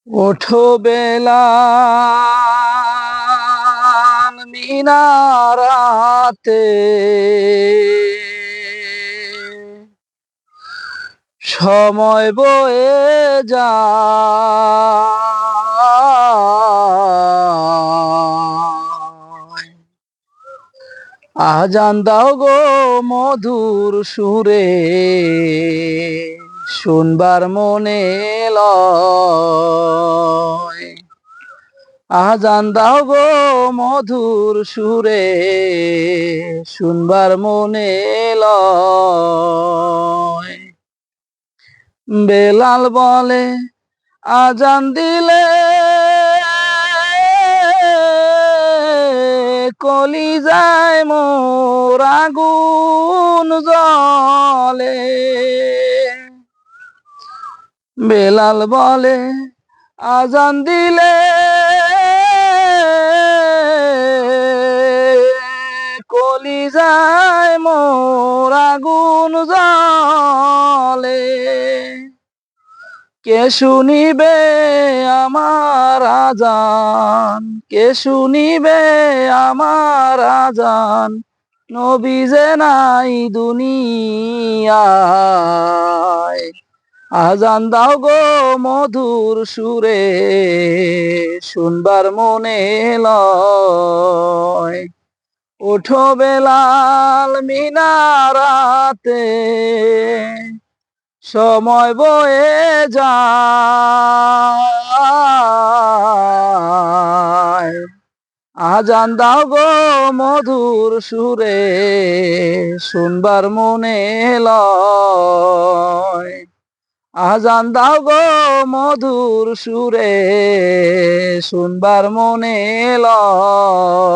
ওঠো বেলাল মিনারাতে, সময় বয়ে যায়। আজান দাও গো মধুর সুরে, শুনবার মনে লয়। আজান দাও গো মধুর সুরে, শুনবার মনে লয়। বেলাল বলে আজান দিলে কলিজায় মোর আগুন জ্বলে। বেলাল বলে আজান দিলে কলিজায় মোর আগুন জ্বলে। কে শুনিবে আমার আজান, কে শুনিবে আমার আজান, নবী যে নাই দুনিয়ায়। আজান দাও গো মধুর সুরে, শুনবার মনে লয়। ওঠো বেলাল মিনারাতে, সময় বয়ে যায়। আজান দাও গো মধুর সুরে, শুনবার মনে লয়। আজান দাও গো মধুর সুরে, শুনবার মনে লয়।